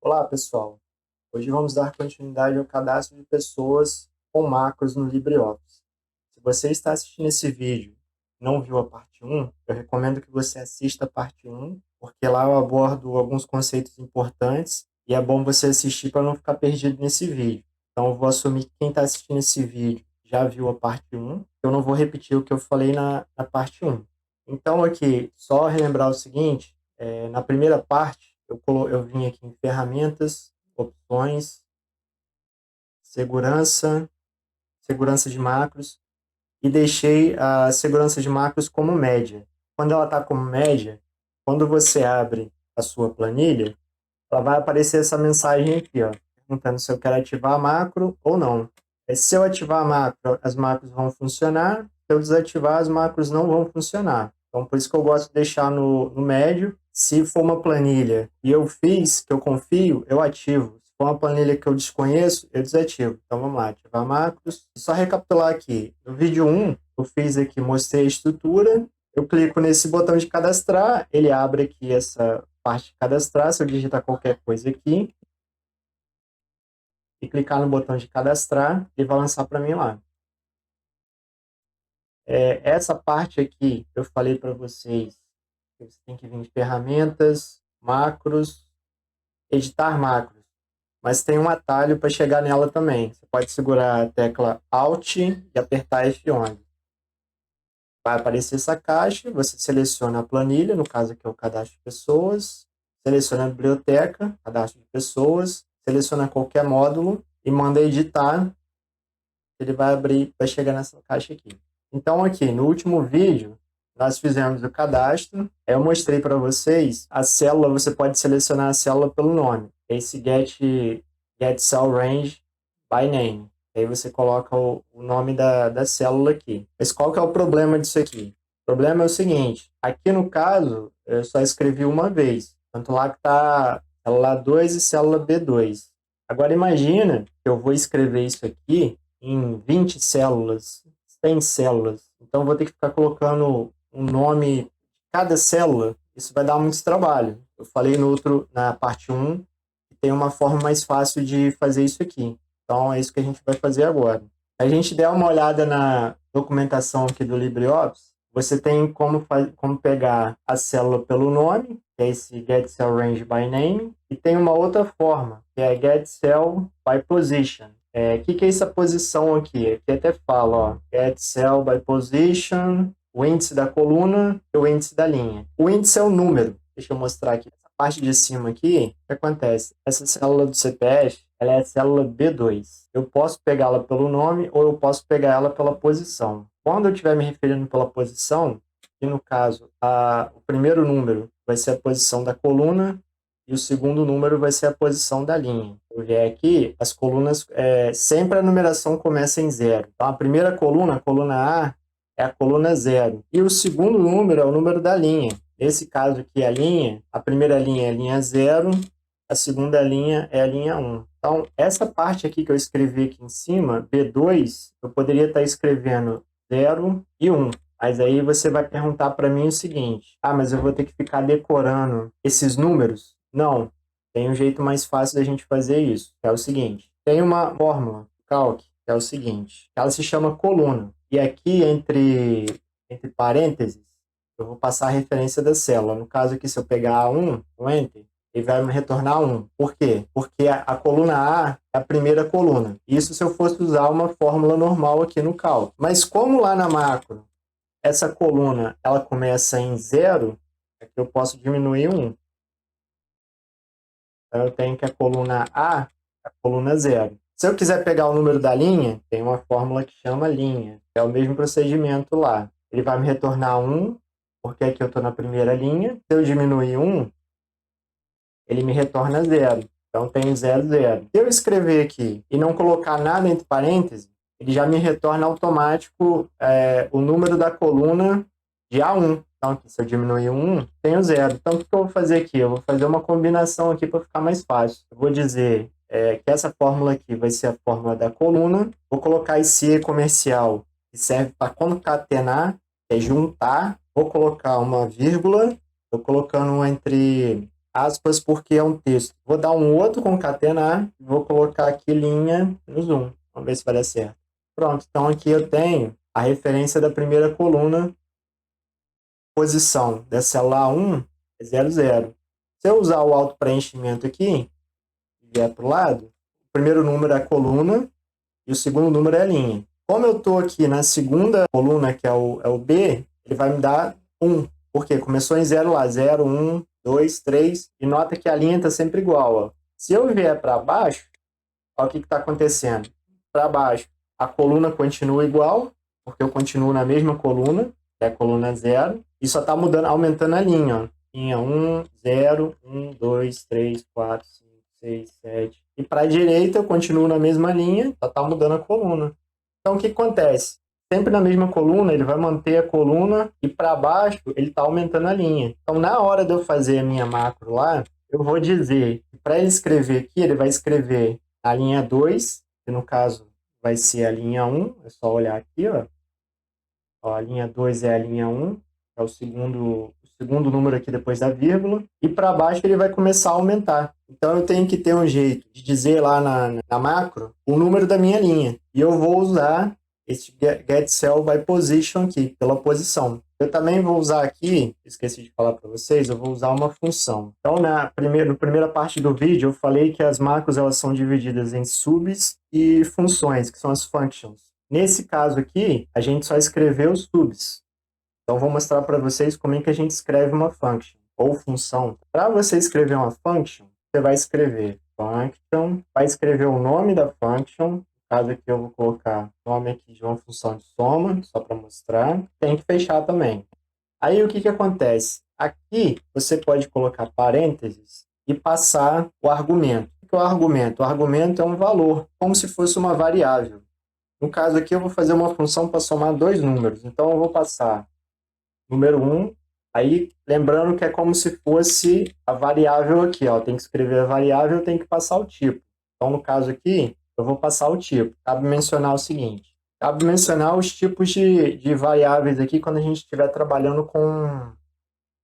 Olá, pessoal. Hoje vamos dar continuidade ao cadastro de pessoas com macros no LibreOffice. Se você está assistindo esse vídeo e não viu a parte 1, eu recomendo que você assista a parte 1, porque lá eu abordo alguns conceitos importantes e é bom você assistir para não ficar perdido nesse vídeo. Então, eu vou assumir que quem está assistindo esse vídeo já viu a parte 1. Eu não vou repetir o que eu falei na parte 1. Então, aqui, só relembrar o seguinte, na primeira parte, eu vim aqui em ferramentas, opções, segurança, segurança de macros, e deixei a segurança de macros como média. Quando ela está como média, quando você abre a sua planilha, ela vai aparecer essa mensagem aqui, ó, perguntando se eu quero ativar a macro ou não. Se eu ativar a macro, as macros vão funcionar. Se eu desativar, as macros não vão funcionar. Então, por isso que eu gosto de deixar no médio. Se for uma planilha e eu fiz, que eu confio, eu ativo. Se for uma planilha que eu desconheço, eu desativo. Então, vamos lá, ativar macros. Só recapitular aqui. No vídeo 1, eu fiz aqui, mostrei a estrutura. Eu clico nesse botão de cadastrar, ele abre aqui essa parte de cadastrar. Se eu digitar qualquer coisa aqui e clicar no botão de cadastrar, ele vai lançar para mim lá. Essa parte aqui, eu falei para vocês, você tem que vir de ferramentas, macros, editar macros. Mas tem um atalho para chegar nela também. Você pode segurar a tecla Alt e apertar F11. Vai aparecer essa caixa, você seleciona a planilha, no caso aqui é o cadastro de pessoas, seleciona a biblioteca, cadastro de pessoas, seleciona qualquer módulo e manda editar, ele vai abrir, vai chegar nessa caixa aqui. Então aqui, no último vídeo, nós fizemos o cadastro, eu mostrei para vocês, a célula, você pode selecionar a célula pelo nome, esse get cell range by name. Aí você coloca o nome da célula aqui. Mas qual que é o problema disso aqui? O problema é o seguinte, aqui no caso, eu só escrevi uma vez, tanto lá que está célula 2 e célula B2. Agora imagina que eu vou escrever isso aqui em 20 células, 100 células. Então vou ter que ficar colocando um nome de cada célula. Isso vai dar muito trabalho. Eu falei na parte 1, que tem uma forma mais fácil de fazer isso aqui. Então é isso que a gente vai fazer agora. Se a gente der uma olhada na documentação aqui do LibreOffice, você tem como pegar a célula pelo nome, que é esse Get Cell Range by Name, e tem uma outra forma, que é Get Cell by Position. O que é essa posição aqui? Aqui até fala, ó, Get Cell by Position, o índice da coluna e o índice da linha. O índice é o número. Deixa eu mostrar aqui. Essa parte de cima aqui, o que acontece? Essa célula do CPF, ela é a célula B2. Eu posso pegá-la pelo nome ou eu posso pegar ela pela posição. Quando eu estiver me referindo pela posição, que no caso, o primeiro número vai ser a posição da coluna e o segundo número vai ser a posição da linha. Eu vier aqui, as colunas, sempre a numeração começa em 0. Então, a primeira coluna, a coluna A, é a coluna 0. E o segundo número é o número da linha. Nesse caso aqui, a linha, a primeira linha é a linha 0, a segunda linha é a linha 1. Então, essa parte aqui que eu escrevi aqui em cima, B2, eu poderia estar escrevendo 0 e 1. Mas aí você vai perguntar para mim o seguinte, mas eu vou ter que ficar decorando esses números? Não, tem um jeito mais fácil da gente fazer isso, que é o seguinte, tem uma fórmula, Calc, que é o seguinte, ela se chama coluna, e aqui entre parênteses, eu vou passar a referência da célula. No caso aqui, se eu pegar A1, o Enter, ele vai me retornar 1. Por quê? Porque a coluna A é a primeira coluna. Isso se eu fosse usar uma fórmula normal aqui no Calc. Mas como lá na macro, essa coluna ela começa em 0, aqui eu posso diminuir 1. Então eu tenho que a coluna A é a coluna 0. Se eu quiser pegar o número da linha, tem uma fórmula que chama linha. É o mesmo procedimento lá. Ele vai me retornar 1, porque aqui eu estou na primeira linha. Se eu diminuir 1, ele me retorna 0. Então tem 0, 0. Se eu escrever aqui e não colocar nada entre parênteses, ele já me retorna automático o número da coluna de A1. Então, aqui, se eu diminuir 1, tenho 0. Então, o que eu vou fazer aqui? Eu vou fazer uma combinação aqui para ficar mais fácil. Eu vou dizer que essa fórmula aqui vai ser a fórmula da coluna. Vou colocar esse E comercial, que serve para concatenar, que é juntar. Vou colocar uma vírgula. Estou colocando entre aspas porque é um texto. Vou dar um outro concatenar, vou colocar aqui linha no zoom. Vamos ver se vai dar certo. Pronto, então aqui eu tenho a referência da primeira coluna, posição da célula 1 é 00. Se eu usar o auto-preenchimento aqui, e vier para o lado, o primeiro número é a coluna e o segundo número é a linha. Como eu estou aqui na segunda coluna, que é o B, ele vai me dar 1. Porque começou em 0 lá, 0, 1, 2, 3, e nota que a linha está sempre igual. Ó. Se eu vier para baixo, olha o que está acontecendo. Para baixo, a coluna continua igual, porque eu continuo na mesma coluna, que é a coluna 0, e só está mudando, aumentando a linha. Ó. Linha 1, 0, 1, 2, 3, 4, 5, 6, 7. E para a direita eu continuo na mesma linha, só está mudando a coluna. Então o que acontece? Sempre na mesma coluna, ele vai manter a coluna e para baixo ele está aumentando a linha. Então na hora de eu fazer a minha macro lá, eu vou dizer que para ele escrever aqui, ele vai escrever a linha 2, que no caso vai ser a linha 1, é só olhar aqui, ó. Ó, a linha 2 é a linha 1, é o segundo número aqui depois da vírgula, e para baixo ele vai começar a aumentar. Então eu tenho que ter um jeito de dizer lá na macro o número da minha linha, e eu vou usar esse get cell by position aqui, pela posição. Eu também vou usar aqui, esqueci de falar para vocês, eu vou usar uma função. Então na primeira parte do vídeo eu falei que as macros elas são divididas em subs e funções, que são as functions. Nesse caso aqui, a gente só escreveu os subs. Então, vou mostrar para vocês como é que a gente escreve uma function ou função. Para você escrever uma function, você vai escrever function, vai escrever o nome da function. No caso aqui, eu vou colocar o nome aqui de uma função de soma, só para mostrar. Tem que fechar também. Aí, o que acontece? Aqui, você pode colocar parênteses e passar o argumento. O que é o argumento? O argumento é um valor, como se fosse uma variável. No caso aqui, eu vou fazer uma função para somar dois números. Então, eu vou passar número 1, aí lembrando que é como se fosse a variável aqui, ó. Tem que escrever a variável, tem que passar o tipo. Então, no caso aqui, eu vou passar o tipo. Cabe mencionar o seguinte. Cabe mencionar os tipos de variáveis aqui quando a gente estiver trabalhando com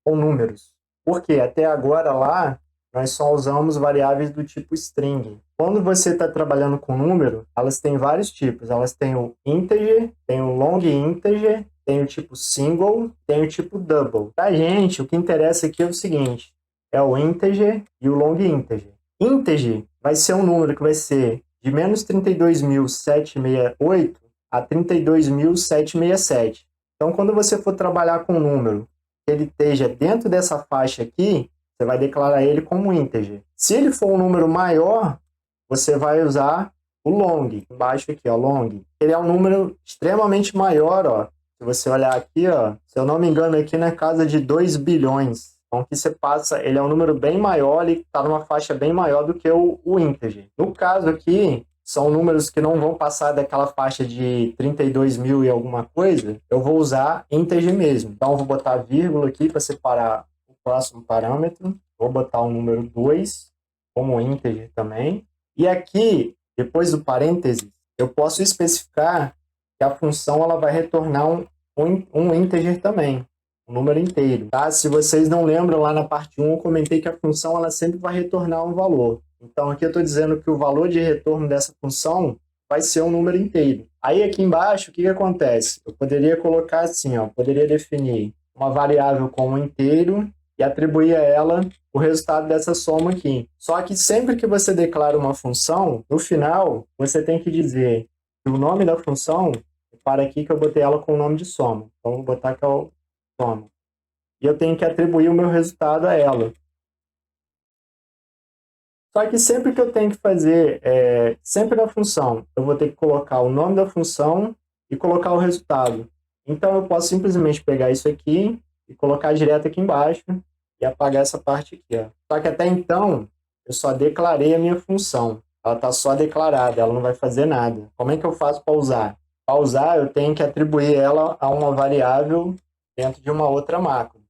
números. Porque até agora lá, nós só usamos variáveis do tipo string. Quando você está trabalhando com número, elas têm vários tipos. Elas têm o integer, tem o long integer, tem o tipo single, tem o tipo double. Pra gente, o que interessa aqui é o seguinte, é o integer e o long integer. Integer vai ser um número que vai ser de menos 32.768 a 32.767. Então, quando você for trabalhar com um número que ele esteja dentro dessa faixa aqui, você vai declarar ele como integer. Se ele for um número maior, você vai usar o long, embaixo aqui, ó, long. Ele é um número extremamente maior, ó. Se você olhar aqui, ó, se eu não me engano, aqui na casa de 2 bilhões. Então, aqui você passa, ele é um número bem maior, ele está numa faixa bem maior do que o integer. No caso aqui, são números que não vão passar daquela faixa de 32 mil e alguma coisa, eu vou usar integer mesmo. Então, eu vou botar vírgula aqui para separar o próximo parâmetro. Vou botar o número 2 como integer também. E aqui, depois do parênteses, eu posso especificar que a função ela vai retornar um integer também, um número inteiro. Tá? Se vocês não lembram, lá na parte 1 eu comentei que a função ela sempre vai retornar um valor. Então aqui eu estou dizendo que o valor de retorno dessa função vai ser um número inteiro. Aí aqui embaixo, o que acontece? Eu poderia colocar assim, ó, poderia definir uma variável como inteiro e atribuir a ela o resultado dessa soma aqui. Só que sempre que você declara uma função, no final, você tem que dizer que o nome da função, para aqui que eu botei ela com o nome de soma. Então, vou botar que é o soma. E eu tenho que atribuir o meu resultado a ela. Só que sempre que eu tenho que fazer, sempre na função, eu vou ter que colocar o nome da função e colocar o resultado. Então, eu posso simplesmente pegar isso aqui e colocar direto aqui embaixo e apagar essa parte aqui. Ó. Só que até então, eu só declarei a minha função. Ela está só declarada, ela não vai fazer nada. Como é que eu faço para usar? Para usar, eu tenho que atribuir ela a uma variável dentro de uma outra macro.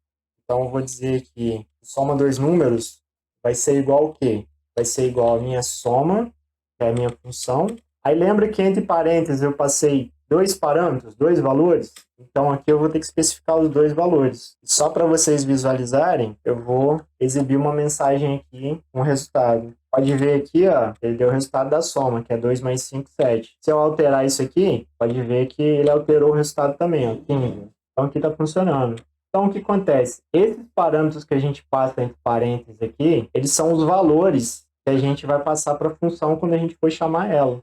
Então, eu vou dizer que soma dois números vai ser igual ao quê? Vai ser igual a minha soma, que é a minha função. Aí lembra que entre parênteses eu passei dois parâmetros, dois valores. Então aqui eu vou ter que especificar os dois valores. Só para vocês visualizarem, eu vou exibir uma mensagem aqui com o resultado. Pode ver aqui, ó, ele deu o resultado da soma, que é 2 mais 5, 7. Se eu alterar isso aqui, pode ver que ele alterou o resultado também, ó, 15. Então aqui está funcionando. Então, o que acontece? Esses parâmetros que a gente passa entre parênteses aqui, eles são os valores que a gente vai passar para a função quando a gente for chamar ela.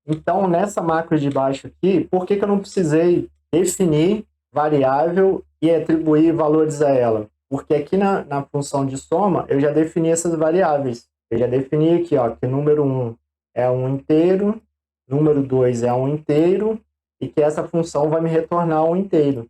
Então, nessa macro de baixo aqui, por que eu não precisei definir variável e atribuir valores a ela? Porque aqui na função de soma, eu já defini essas variáveis. Eu já defini aqui, ó, que número 1 é um inteiro, número 2 é um inteiro, e que essa função vai me retornar um inteiro.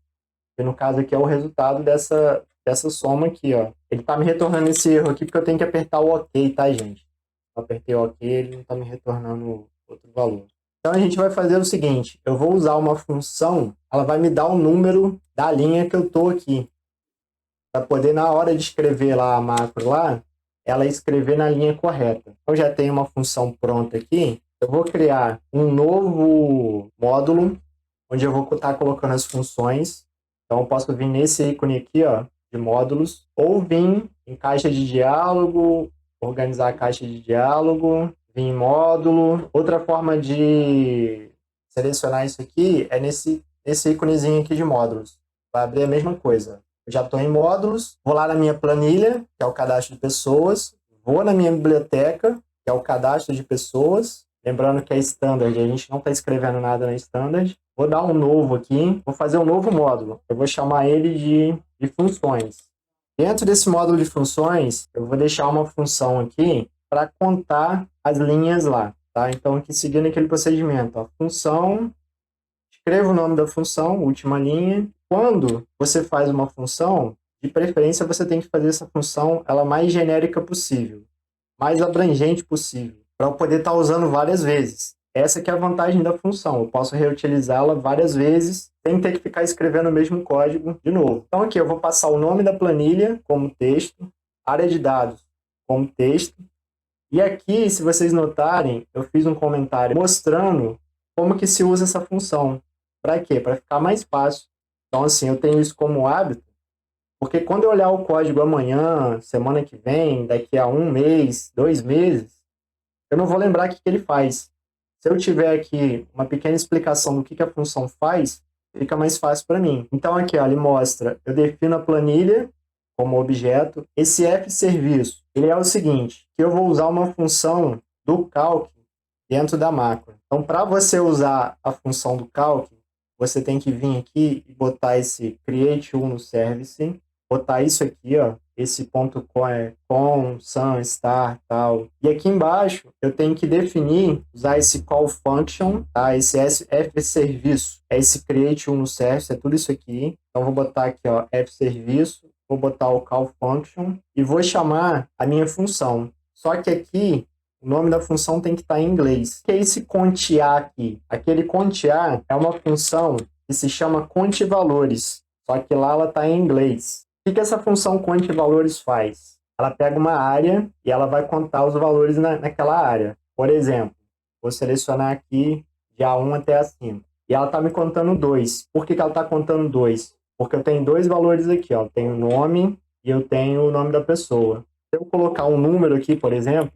Que no caso aqui é o resultado dessa soma aqui, ó. Ele está me retornando esse erro aqui porque eu tenho que apertar o OK, tá, gente? Eu apertei o OK, ele não está me retornando outro valor. Então a gente vai fazer o seguinte, eu vou usar uma função, ela vai me dar o número da linha que eu estou aqui. Para poder, na hora de escrever lá a macro lá, ela escrever na linha correta. Eu já tenho uma função pronta aqui, eu vou criar um novo módulo, onde eu vou estar colocando as funções. Então, eu posso vir nesse ícone aqui, ó, de módulos, ou vir em caixa de diálogo, organizar a caixa de diálogo, vir em módulo. Outra forma de selecionar isso aqui é nesse íconezinho aqui de módulos. Vai abrir a mesma coisa. Eu já estou em módulos, vou lá na minha planilha, que é o cadastro de pessoas, vou na minha biblioteca, que é o cadastro de pessoas. Lembrando que é standard, a gente não está escrevendo nada na standard. Vou dar um novo aqui, vou fazer um novo módulo. Eu vou chamar ele de funções. Dentro desse módulo de funções, eu vou deixar uma função aqui para contar as linhas lá. Tá? Então, aqui seguindo aquele procedimento, ó, função, escreva o nome da função, última linha. Quando você faz uma função, de preferência você tem que fazer essa função ela mais genérica possível, mais abrangente possível, para eu poder estar usando várias vezes. Essa que é a vantagem da função. Eu posso reutilizá-la várias vezes, sem ter que ficar escrevendo o mesmo código de novo. Então aqui eu vou passar o nome da planilha como texto, área de dados como texto. E aqui, se vocês notarem, eu fiz um comentário mostrando como que se usa essa função. Para quê? Para ficar mais fácil. Então assim, eu tenho isso como hábito, porque quando eu olhar o código amanhã, semana que vem, daqui a 1 mês, 2 meses, eu não vou lembrar o que ele faz. Se eu tiver aqui uma pequena explicação do que a função faz, fica mais fácil para mim. Então aqui, ó, ele mostra, eu defino a planilha como objeto. Esse F-serviço, ele é o seguinte, que eu vou usar uma função do calc dentro da macro. Então, para você usar a função do calc, você tem que vir aqui e botar esse create no service, botar isso aqui, ó, esse ponto com, sun, star, tal. E aqui embaixo, eu tenho que definir, usar esse call function, tá? Esse F-serviço, é esse create no service, é tudo isso aqui. Então, vou botar aqui, ó, F-serviço, vou botar o call function e vou chamar a minha função. Só que aqui, o nome da função tem que estar em inglês. O que é esse contear aqui? Aquele contear é uma função que se chama contevalores, só que lá ela está em inglês. O que essa função contevalores faz? Ela pega uma área e ela vai contar os valores naquela área. Por exemplo, vou selecionar aqui de A1 até A5. E ela está me contando 2. Por que ela está contando 2? Porque eu tenho dois valores aqui, ó. Eu tenho o nome e eu tenho o nome da pessoa. Se eu colocar um número aqui, por exemplo,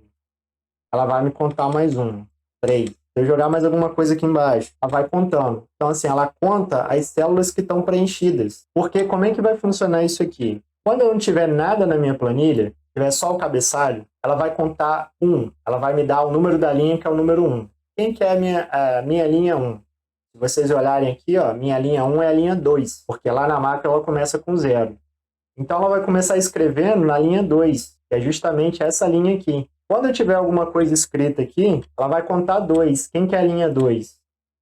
ela vai me contar mais um, 3. Se eu jogar mais alguma coisa aqui embaixo, ela vai contando. Então, assim, ela conta as células que estão preenchidas. Porque como é que vai funcionar isso aqui? Quando eu não tiver nada na minha planilha, tiver só o cabeçalho, ela vai contar 1. Ela vai me dar o número da linha, que é o número 1. Quem que é a minha linha 1? Se vocês olharem aqui, ó, minha linha 1 é a linha 2, porque lá na macro ela começa com 0. Então, ela vai começar escrevendo na linha 2, que é justamente essa linha aqui. Quando eu tiver alguma coisa escrita aqui, ela vai contar 2. Quem que é a linha 2?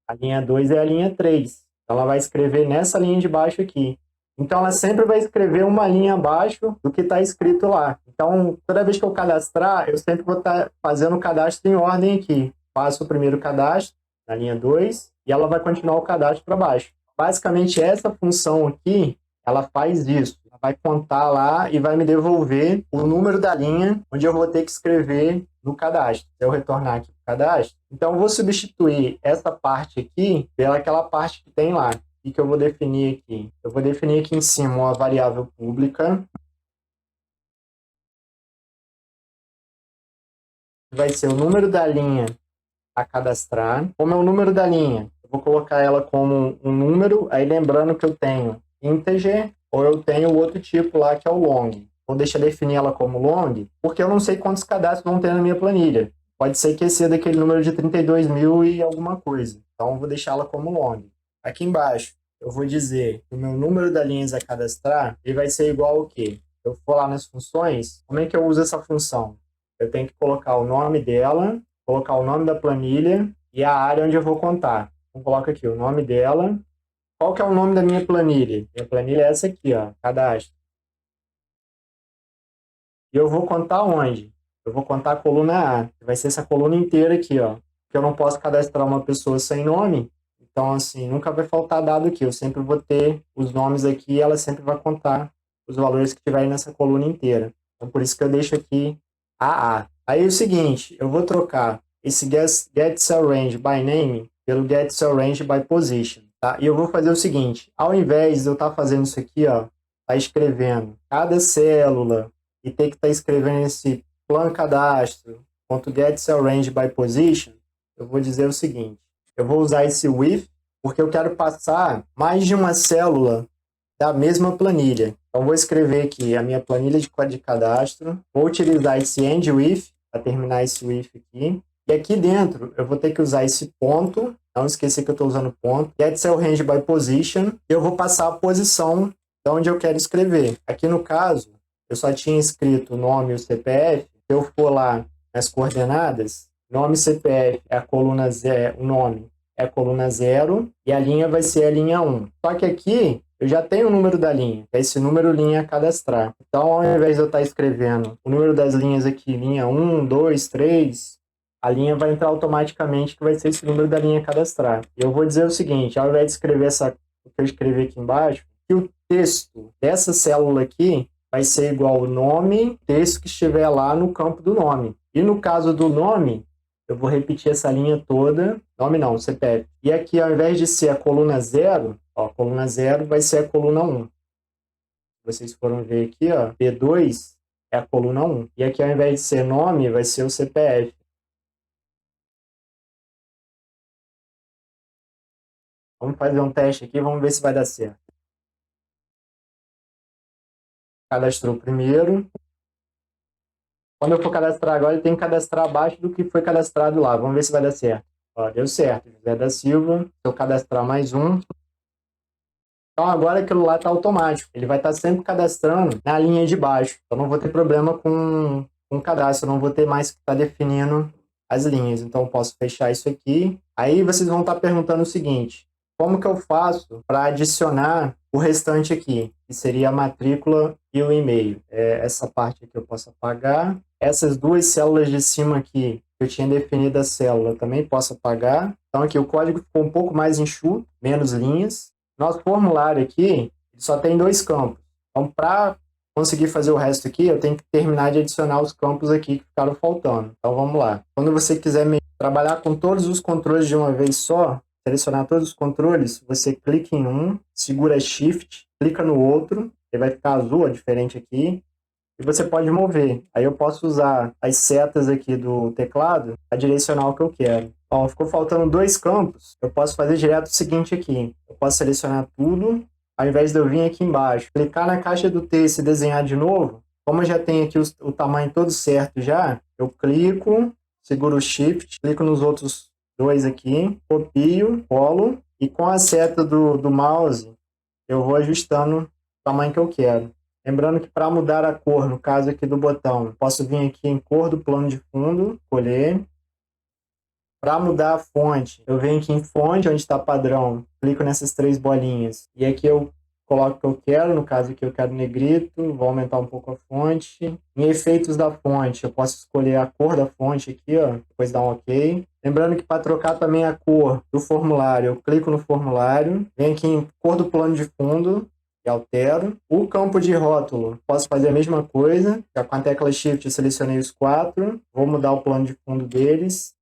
A linha 2 é a linha 3. Então, ela vai escrever nessa linha de baixo aqui. Então, ela sempre vai escrever uma linha abaixo do que está escrito lá. Então, toda vez que eu cadastrar, eu sempre vou estar fazendo o cadastro em ordem aqui. Faço o primeiro cadastro, na linha 2, e ela vai continuar o cadastro para baixo. Basicamente, essa função aqui, ela faz isso. vai contar lá e vai me devolver o número da linha onde eu vou ter que escrever no cadastro. Se eu retornar aqui para o cadastro, então eu vou substituir essa parte aqui pelaquela parte que tem lá. O que eu vou definir aqui? Eu vou definir aqui em cima uma variável pública. Vai ser o número da linha a cadastrar. Como é o número da linha? Eu vou colocar ela como um número, aí lembrando que eu tenho integer ou eu tenho o outro tipo lá que é o long. Vou deixar definir ela como long, porque eu não sei quantos cadastros vão ter na minha planilha. Pode ser que esse é daquele número de 32 mil e alguma coisa. Então, eu vou deixar ela como long. Aqui embaixo, eu vou dizer que o meu número da linhas a cadastrar ele vai ser igual ao quê? Eu for lá nas funções, como é que eu uso essa função? Eu tenho que colocar o nome dela, colocar o nome da planilha e a área onde eu vou contar. Então, coloco aqui o nome dela. Qual que é o nome da minha planilha? Minha planilha é essa aqui, ó, cadastro. E eu vou contar onde? Eu vou contar a coluna A, que vai ser essa coluna inteira aqui, ó. Porque eu não posso cadastrar uma pessoa sem nome, então, assim, nunca vai faltar dado aqui. Eu sempre vou ter os nomes aqui e ela sempre vai contar os valores que tiverem nessa coluna inteira. Então, por isso que eu deixo aqui AA. Aí é o seguinte, eu vou trocar esse get cell range by name pelo get cell range by position, tá? E eu vou fazer o seguinte, ao invés de eu estar fazendo isso aqui, ó, tá escrevendo cada célula e ter que estar escrevendo esse plano cadastro, .get cell range by position, eu vou dizer o seguinte, eu vou usar esse with, porque eu quero passar mais de uma célula da mesma planilha. Então, vou escrever aqui a minha planilha de cadastro, vou utilizar esse end with, para terminar esse with aqui, e aqui dentro eu vou ter que usar esse ponto, não esquecer que eu estou usando ponto, get cell range by position, e eu vou passar a posição de onde eu quero escrever. Aqui no caso, eu só tinha escrito o nome e o CPF, se eu for lá nas coordenadas, nome e CPF é a coluna 0, o nome é a coluna 0, e a linha vai ser a linha 1. Só que aqui, eu já tenho o número da linha, é esse número linha a cadastrar. Então, ao invés de eu estar escrevendo o número das linhas aqui, linha 1, 2, 3, a linha vai entrar automaticamente, que vai ser esse número da linha a cadastrar. E eu vou dizer o seguinte, ao invés de escrever o que eu escrevi aqui embaixo, que o texto dessa célula aqui vai ser igual ao nome, texto que estiver lá no campo do nome. E no caso do nome, eu vou repetir essa linha toda, nome não, CPF. E aqui, ao invés de ser a coluna 0, ó, a coluna 0 vai ser a coluna 1. Vocês foram ver aqui, ó, P2 é a coluna 1. E aqui, ao invés de ser nome, vai ser o CPF. Vamos fazer um teste aqui, vamos ver se vai dar certo. Cadastrou primeiro. Quando eu for cadastrar agora, ele tem que cadastrar abaixo do que foi cadastrado lá. Vamos ver se vai dar certo. Ó, deu certo. José da Silva. Se eu cadastrar mais um. Então agora aquilo lá está automático. Ele vai estar sempre cadastrando na linha de baixo. Eu não vou ter problema com o cadastro. Eu não vou ter mais que estar definindo as linhas. Então eu posso fechar isso aqui. Aí vocês vão estar perguntando o seguinte. Como que eu faço para adicionar o restante aqui? Que seria a matrícula e o e-mail. Essa parte aqui eu posso apagar. Essas duas células de cima aqui, que eu tinha definido a célula, eu também posso apagar. Então aqui o código ficou um pouco mais enxuto, menos linhas. Nosso formulário aqui só tem 2 campos. Então, para conseguir fazer o resto aqui, eu tenho que terminar de adicionar os campos aqui que ficaram faltando. Então, vamos lá. Quando você quiser trabalhar com todos os controles de uma vez só, selecionar todos os controles, você clica em um, segura Shift, clica no outro, ele vai ficar azul, ó, diferente aqui, e você pode mover. Aí eu posso usar as setas aqui do teclado para direcionar o que eu quero. Ó, ficou faltando 2 campos, eu posso fazer direto o seguinte aqui. Eu posso selecionar tudo, ao invés de eu vir aqui embaixo, clicar na caixa do texto e desenhar de novo, como eu já tenho aqui o tamanho todo certo já, eu clico, seguro o Shift, clico nos outros 2 aqui, copio, colo, e com a seta do mouse, eu vou ajustando o tamanho que eu quero. Lembrando que para mudar a cor, no caso aqui do botão, posso vir aqui em cor do plano de fundo, escolher. Para mudar a fonte, eu venho aqui em fonte, onde está padrão, clico nessas 3 bolinhas, e aqui eu coloco o que eu quero, no caso aqui eu quero negrito, vou aumentar um pouco a fonte. Em efeitos da fonte, eu posso escolher a cor da fonte aqui, ó, depois dar um OK. Lembrando que para trocar também a cor do formulário, eu clico no formulário, venho aqui em cor do plano de fundo, e altero. O campo de rótulo, posso fazer a mesma coisa. Já com a tecla Shift eu selecionei os 4. Vou mudar o plano de fundo deles.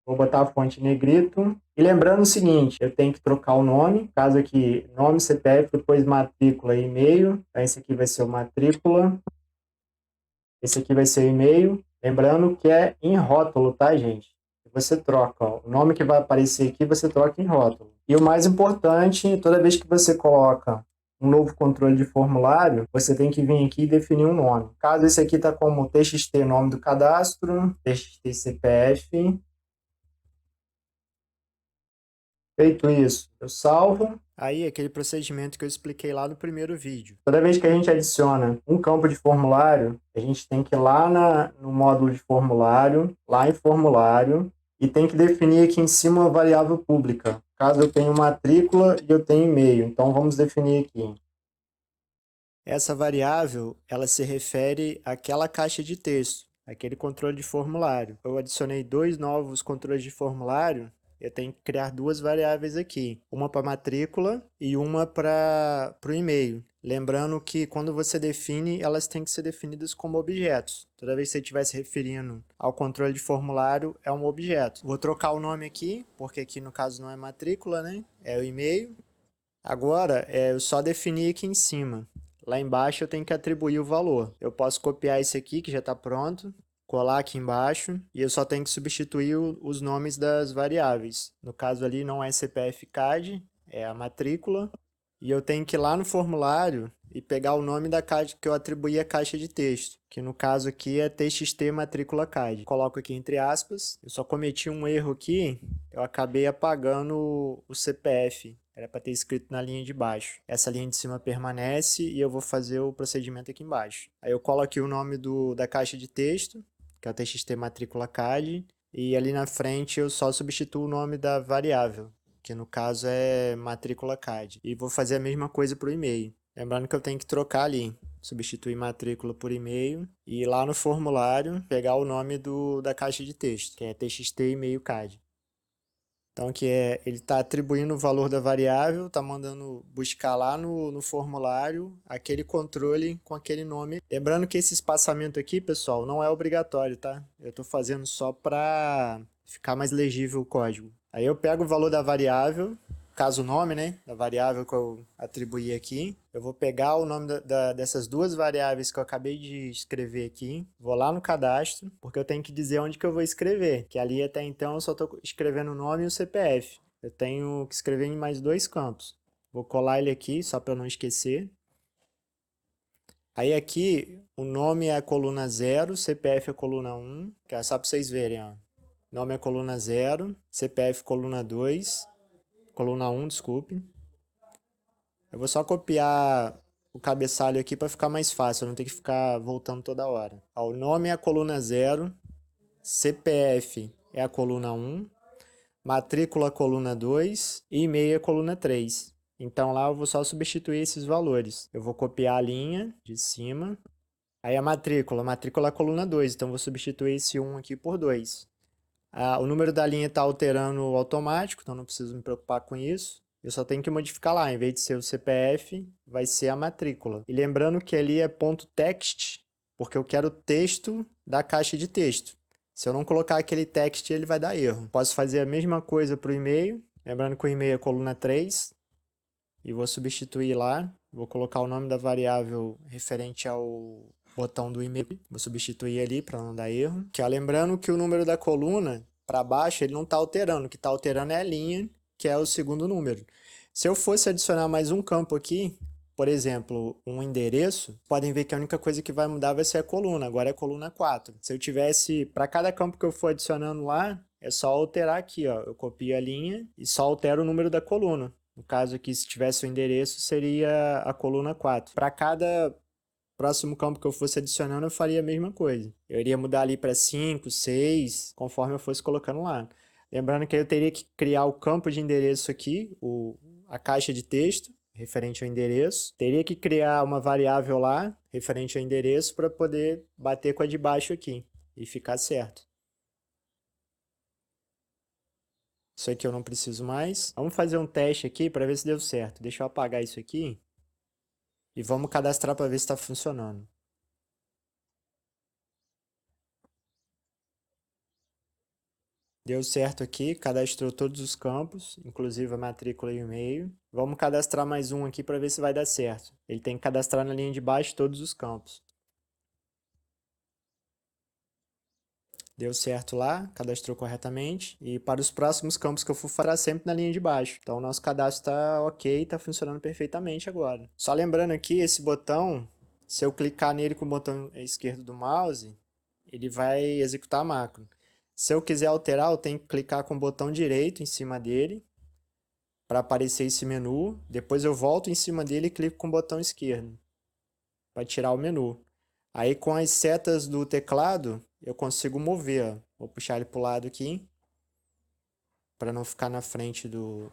Vou botar a fonte em negrito. E lembrando o seguinte, eu tenho que trocar o nome. Caso aqui, nome, CPF, depois matrícula e e-mail. Então, esse aqui vai ser o matrícula. Esse aqui vai ser o e-mail. Lembrando que é em rótulo, tá, gente? Você troca, ó, o nome que vai aparecer aqui, você troca em rótulo. E o mais importante, toda vez que você coloca um novo controle de formulário, você tem que vir aqui e definir um nome. Caso esse aqui está como TXT, nome do cadastro, TXT CPF. Feito isso, eu salvo. Aí, aquele procedimento que eu expliquei lá no primeiro vídeo. Toda vez que a gente adiciona um campo de formulário, a gente tem que ir lá no módulo de formulário, lá em formulário, e tem que definir aqui em cima uma variável pública. Caso eu tenha matrícula e eu tenha e-mail. Então, vamos definir aqui. Essa variável, ela se refere àquela caixa de texto, aquele controle de formulário. Eu adicionei 2 novos controles de formulário. Eu tenho que criar 2 variáveis aqui, uma para matrícula e uma para o e-mail. Lembrando que quando você define, elas têm que ser definidas como objetos. Toda vez que você estiver se referindo ao controle de formulário, é um objeto. Vou trocar o nome aqui, porque aqui no caso não é matrícula, né? É o e-mail. Agora, eu só definir aqui em cima. Lá embaixo eu tenho que atribuir o valor. Eu posso copiar esse aqui, que já está pronto, colar aqui embaixo, e eu só tenho que substituir os nomes das variáveis. No caso ali não é CPF CAD, é a matrícula. E eu tenho que ir lá no formulário e pegar o nome da caixa que eu atribuí à caixa de texto, que no caso aqui é TXT matrícula CAD. Coloco aqui entre aspas. Eu só cometi um erro aqui, eu acabei apagando o CPF. Era para ter escrito na linha de baixo. Essa linha de cima permanece e eu vou fazer o procedimento aqui embaixo. Aí eu colo aqui o nome da caixa de texto, que é o TXT matrícula CAD, e ali na frente eu só substituo o nome da variável, que no caso é matrícula CAD. E vou fazer a mesma coisa para o e-mail. Lembrando que eu tenho que trocar ali, substituir matrícula por e-mail e ir lá no formulário pegar o nome da caixa de texto, que é TXT e-mail CAD. Então, ele está atribuindo o valor da variável, está mandando buscar lá no formulário aquele controle com aquele nome. Lembrando que esse espaçamento aqui, pessoal, não é obrigatório, tá? Eu estou fazendo só para ficar mais legível o código. Aí eu pego o valor da variável, caso o nome, né, da variável que eu atribuí aqui. Eu vou pegar o nome dessas 2 variáveis que eu acabei de escrever aqui, vou lá no cadastro, porque eu tenho que dizer onde que eu vou escrever, que ali até então eu só estou escrevendo o nome e o CPF. Eu tenho que escrever em mais 2 campos. Vou colar ele aqui, só para eu não esquecer. Aí aqui, o nome é a coluna 0, CPF é a coluna 1, que é só para vocês verem, ó. Nome é a coluna 0, CPF coluna 2, coluna 1, desculpe. Eu vou só copiar o cabeçalho aqui para ficar mais fácil, eu não ter que ficar voltando toda hora. Ó, o nome é a coluna 0, CPF é a coluna 1, matrícula coluna 2 e e-mail é a coluna 3. Então lá eu vou só substituir esses valores. Eu vou copiar a linha de cima. Aí a matrícula é a coluna 2, então eu vou substituir esse 1 aqui por 2. O número da linha está alterando automático, então não preciso me preocupar com isso. Eu só tenho que modificar lá, em vez de ser o CPF, vai ser a matrícula. E lembrando que ali é ponto .text, porque eu quero o texto da caixa de texto. Se eu não colocar aquele text, ele vai dar erro. Posso fazer a mesma coisa para o e-mail, lembrando que o e-mail é coluna 3, e vou substituir lá, vou colocar o nome da variável referente ao botão do e-mail, vou substituir ali para não dar erro. Lembrando que o número da coluna para baixo ele não está alterando, o que está alterando é a linha, que é o segundo número. Se eu fosse adicionar mais um campo aqui, por exemplo, um endereço, podem ver que a única coisa que vai mudar vai ser a coluna, agora é a coluna 4. Se eu tivesse, para cada campo que eu for adicionando lá, é só alterar aqui, ó. Eu copio a linha e só altero o número da coluna. No caso aqui, se tivesse o endereço, seria a coluna 4. Para cada próximo campo que eu fosse adicionando, eu faria a mesma coisa. Eu iria mudar ali para 5, 6, conforme eu fosse colocando lá. Lembrando que eu teria que criar o campo de endereço aqui, a caixa de texto, referente ao endereço. Teria que criar uma variável lá, referente ao endereço, para poder bater com a de baixo aqui e ficar certo. Isso aqui eu não preciso mais. Vamos fazer um teste aqui para ver se deu certo. Deixa eu apagar isso aqui e vamos cadastrar para ver se está funcionando. Deu certo aqui, cadastrou todos os campos, inclusive a matrícula e o e-mail. Vamos cadastrar mais um aqui para ver se vai dar certo. Ele tem que cadastrar na linha de baixo todos os campos. Deu certo lá, cadastrou corretamente. E para os próximos campos que eu for, fará sempre na linha de baixo. Então o nosso cadastro está ok, está funcionando perfeitamente agora. Só lembrando aqui, esse botão, se eu clicar nele com o botão esquerdo do mouse, ele vai executar a macro. Se eu quiser alterar, eu tenho que clicar com o botão direito em cima dele para aparecer esse menu. Depois eu volto em cima dele e clico com o botão esquerdo para tirar o menu. Aí com as setas do teclado eu consigo mover. Ó. Vou puxar ele para o lado aqui para não ficar na frente do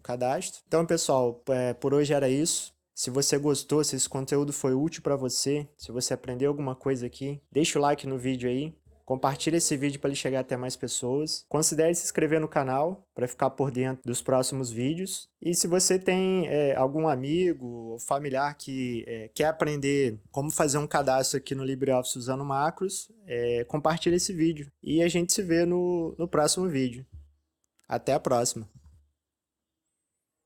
cadastro. Então, pessoal, por hoje era isso. Se você gostou, se esse conteúdo foi útil para você, se você aprendeu alguma coisa aqui, deixa o like no vídeo aí. Compartilhe esse vídeo para ele chegar até mais pessoas. Considere se inscrever no canal para ficar por dentro dos próximos vídeos. E se você tem algum amigo ou familiar que quer aprender como fazer um cadastro aqui no LibreOffice usando macros, compartilhe esse vídeo. E a gente se vê no próximo vídeo. Até a próxima!